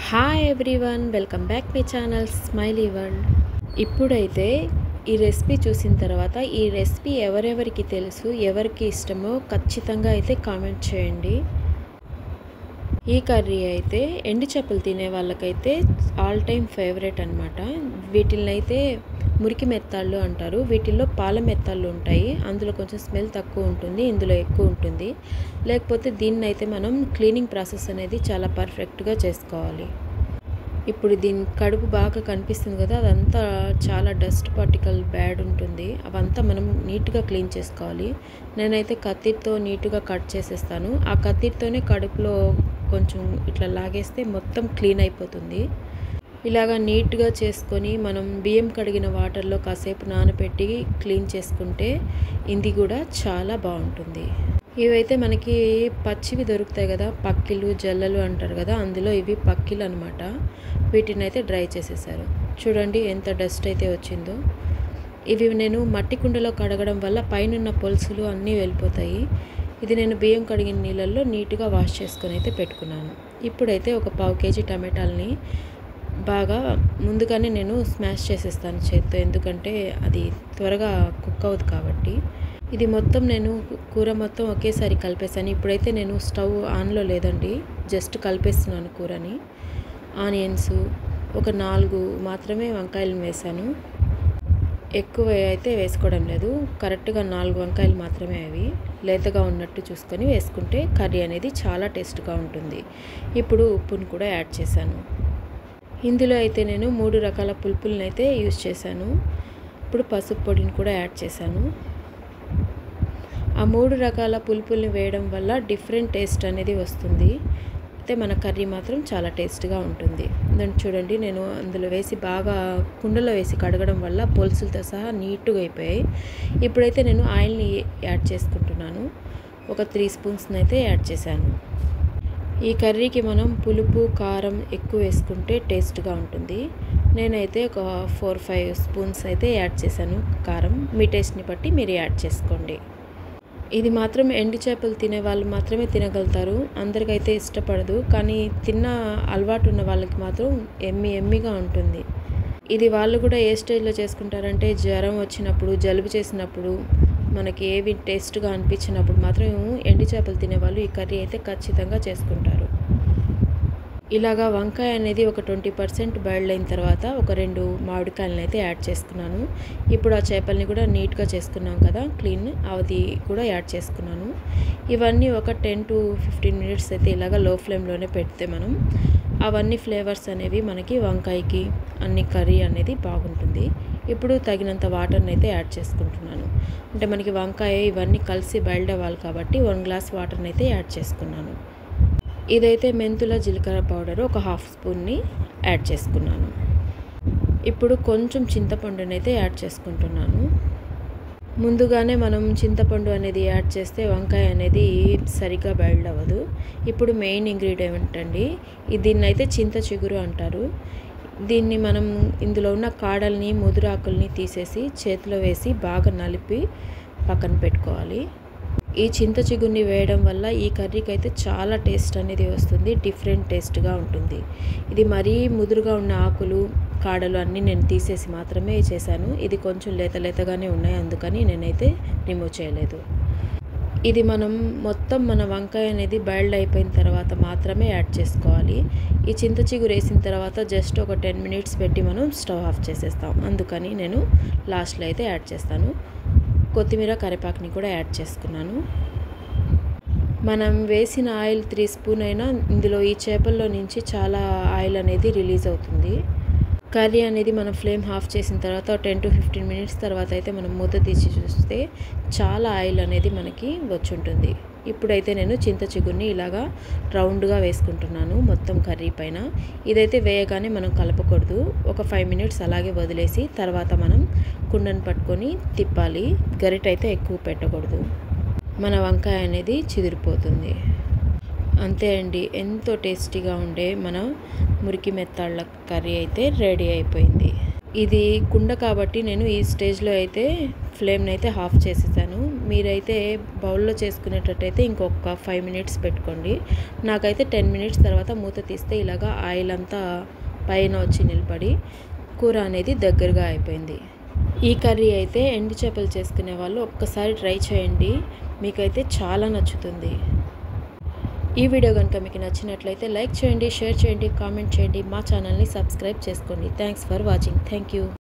Hi everyone, welcome back my channel smiley world. ఇప్పుడైతే ఈ recipe చూసిన తర్వాత ఈ రెసిపీ ఎవరెవరికి తెలుసు, ఎవరికి ఇష్టమో ఖచ్చితంగా అయితే కామెంట్ చేయండి. ఈ కర్రీ అయితే ఎండు చేపలు తినే వాళ్ళకైతే ఆల్ టైమ్ ఫేవరెట్ అనమాట. వీటిని అయితే మురికి మెత్తాళ్ళు అంటారు. వీటిల్లో పాల మెత్తాళ్ళు ఉంటాయి. అందులో కొంచెం స్మెల్ తక్కువ ఉంటుంది, ఇందులో ఎక్కువ ఉంటుంది. లేకపోతే దీన్ని అయితే మనం క్లీనింగ్ ప్రాసెస్ అనేది చాలా పర్ఫెక్ట్గా చేసుకోవాలి. ఇప్పుడు దీని కడుపు బాగా కనిపిస్తుంది కదా, అదంతా చాలా డస్ట్ పార్టికల్ బ్యాడ్ ఉంటుంది. అవంతా మనం నీట్గా క్లీన్ చేసుకోవాలి. నేనైతే కత్తితో నీట్గా కట్ చేసేస్తాను. ఆ కత్తితోనే కడుపులో కొంచెం ఇట్లా లాగేస్తే మొత్తం క్లీన్ అయిపోతుంది. ఇలాగా నీట్గా చేసుకొని మనం బియ్యం కడిగిన వాటర్లో కాసేపు నానబెట్టి క్లీన్ చేసుకుంటే ఇది కూడా చాలా బాగుంటుంది. ఇవైతే మనకి పచ్చివి దొరుకుతాయి కదా, పక్కిలు జల్లలు అంటారు కదా, అందులో ఇవి పక్కిలు అనమాట. వీటిని అయితే డ్రై చేసేసారు. చూడండి ఎంత డస్ట్ అయితే వచ్చిందో. ఇవి నేను మట్టి కుండలో కడగడం వల్ల పైన పొలుసులు అన్నీ వెళ్ళిపోతాయి. ఇది నేను బియ్యం కడిగిన నీళ్ళల్లో నీట్గా వాష్ చేసుకొని అయితే పెట్టుకున్నాను. ఇప్పుడైతే ఒక 1/2 kg టమాటాలని బాగా ముందుగానే నేను స్మాష్ చేసేస్తాను చేత్తో, ఎందుకంటే అది త్వరగా కుక్ అవ్వదు కాబట్టి. ఇది మొత్తం నేను కూర మొత్తం ఒకేసారి కలిపేసాను. ఇప్పుడైతే నేను స్టవ్ ఆన్లో లేదండి, జస్ట్ కలిపేస్తున్నాను కూరని. ఆనియన్స్ ఒక 4 మాత్రమే వంకాయలు వేసాను. ఎక్కువ అయితే వేసుకోవడం లేదు, కరెక్ట్గా 4 వంకాయలు మాత్రమే. అవి లేతగా ఉన్నట్టు చూసుకొని వేసుకుంటే కర్రీ అనేది చాలా టేస్ట్గా ఉంటుంది. ఇప్పుడు ఉప్పును కూడా యాడ్ చేశాను. ఇందులో అయితే నేను 3 రకాల పులుపులను అయితే యూజ్ చేశాను. ఇప్పుడు పసుపు పొడిని కూడా యాడ్ చేశాను. ఆ 3 రకాల పులుపుల్ని వేయడం వల్ల డిఫరెంట్ టేస్ట్ అనేది వస్తుంది. అయితే మన కర్రీ మాత్రం చాలా టేస్ట్గా ఉంటుంది. దాన్ని చూడండి, నేను అందులో వేసి బాగా కుండలో వేసి కడగడం వల్ల పొలుసులతో సహా నీట్గా అయిపోయాయి. ఇప్పుడైతే నేను ఆయిల్ని యాడ్ చేసుకుంటున్నాను. ఒక 3 స్పూన్స్ని అయితే యాడ్ చేశాను. ఈ కర్రీకి మనం పులుపు కారం ఎక్కువ వేసుకుంటే టేస్ట్గా ఉంటుంది. నేనైతే ఒక 4-5 స్పూన్స్ అయితే యాడ్ చేశాను కారం. మీ టేస్ట్ని బట్టి మీరు యాడ్ చేసుకోండి. ఇది మాత్రం ఎండు చేపలు తినే వాళ్ళు మాత్రమే తినగలుగుతారు, అందరికైతే ఇష్టపడదు. కానీ తిన్న అలవాటు ఉన్న వాళ్ళకి మాత్రం ఎమ్మిగా ఉంటుంది. ఇది వాళ్ళు కూడా ఏ స్టేజ్లో చేసుకుంటారంటే, జ్వరం వచ్చినప్పుడు, జలుబు చేసినప్పుడు, మనకి ఏవి టేస్ట్గా అనిపించినప్పుడు మాత్రం ఎండు చేపలు తినేవాళ్ళు ఈ కర్రీ అయితే ఖచ్చితంగా చేసుకుంటారు. ఇలాగా వంకాయ అనేది ఒక 20% బాయిల్డ్ అయిన తర్వాత ఒక 2 మామిడికాయలను అయితే యాడ్ చేసుకున్నాను. ఇప్పుడు ఆ చేపల్ని కూడా నీట్గా చేసుకున్నాం కదా క్లీన్, అది కూడా యాడ్ చేసుకున్నాను. ఇవన్నీ ఒక 10 to 15 minutes అయితే ఇలాగ లో ఫ్లేమ్లోనే పెడితే మనం అవన్నీ ఫ్లేవర్స్ అనేవి మనకి వంకాయకి అన్ని కర్రీ అనేది బాగుంటుంది. ఇప్పుడు తగినంత వాటర్ని అయితే యాడ్ చేసుకుంటున్నాను. అంటే మనకి వంకాయ ఇవన్నీ కలిసి బాయిల్డ్ అవ్వాలి కాబట్టి 1 గ్లాస్ వాటర్ని అయితే యాడ్ చేసుకున్నాను. ఇదైతే మెంతుల జీలకర్ర పౌడర్ ఒక 1/2 స్పూన్ని యాడ్ చేసుకున్నాను. ఇప్పుడు కొంచెం చింతపండుని అయితే యాడ్ చేసుకుంటున్నాను. ముందుగానే మనం చింతపండు అనేది యాడ్ చేస్తే వంకాయ అనేది సరిగ్గా బాయిల్డ్ అవ్వదు. ఇప్పుడు మెయిన్ ఇంగ్రీడియంట్ అండి, దీన్ని అయితే చింత చిగురు అంటారు. దీన్ని మనం ఇందులో ఉన్న కాడల్ని ముదురాకుల్ని తీసేసి చేతిలో వేసి బాగా నలిపి పక్కన పెట్టుకోవాలి. ఈ చింత చిగురిని వేయడం వల్ల ఈ కర్రీకి అయితే చాలా టేస్ట్ అనేది వస్తుంది, డిఫరెంట్ టేస్ట్గా ఉంటుంది. ఇది మరీ ముదురుగా ఉన్న ఆకులు కాడలు అన్నీ నేను తీసేసి మాత్రమే చేశాను. ఇది కొంచెం లేతగానే ఉన్నాయి, అందుకని నేనైతే రిమూవ్ చేయలేదు. ఇది మనం మొత్తం మన వంకాయ అనేది బాయిల్డ్ అయిపోయిన తర్వాత మాత్రమే యాడ్ చేసుకోవాలి. ఈ చింత చిగురు వేసిన తర్వాత జస్ట్ ఒక 10 minutes పెట్టి మనం స్టవ్ ఆఫ్ చేసేస్తాం, అందుకని నేను లాస్ట్లో అయితే యాడ్ చేస్తాను. కొత్తిమీర కరివేపాకుని కూడా యాడ్ చేసుకున్నాను. మనం వేసిన ఆయిల్ 3 స్పూన్ అయినా ఇందులో ఈ చేపల్లో నుంచి చాలా ఆయిల్ అనేది రిలీజ్ అవుతుంది. కర్రీ అనేది మనం ఫ్లేమ్ ఆఫ్ చేసిన తర్వాత 10 to 15 minutes తర్వాత అయితే మనం మూత తీసి చూస్తే చాలా ఆయిల్ అనేది మనకి వచ్చి ఉంటుంది. ఇప్పుడైతే నేను చింత చిగురిని ఇలాగా రౌండ్గా వేసుకుంటున్నాను మొత్తం కర్రీ పైన. ఇదైతే వేయగానే మనం కలపకూడదు, ఒక 5 minutes అలాగే వదిలేసి తర్వాత మనం కుండను పట్టుకొని తిప్పాలి. గరిట అయితే ఎక్కువ పెట్టకూడదు, మన వంకాయ అనేది చిదిరిపోతుంది. అంతే అండి, ఎంతో టేస్టీగా ఉండే మన మురికి మెత్తాళ్ళ కర్రీ అయితే రెడీ అయిపోయింది. ఇది కుండ కాబట్టి నేను ఈ స్టేజ్లో అయితే ఫ్లేమ్ని అయితే ఆఫ్ చేసేసాను. మీరైతే బౌల్లో చేసుకునేటట్టయితే ఇంకొక 5 మినిట్స్ పెట్టుకోండి. నాకైతే 10 మినిట్స్ తర్వాత మూత తీస్తే ఇలాగా ఆయిల్ అంతా పైన వచ్చి నిలబడి కూర అనేది దగ్గరగా అయిపోయింది. ఈ కర్రీ అయితే ఎండు చేపలు చేసుకునే వాళ్ళు ఒక్కసారి ట్రై చేయండి, మీకైతే చాలా నచ్చుతుంది. ఈ వీడియో కనుక మీకు నచ్చినట్లయితే లైక్ చేయండి, షేర్ చేయండి, కామెంట్ చేయండి, మా ఛానల్ని సబ్స్క్రైబ్ చేసుకోండి. Thanks for watching. Thank you.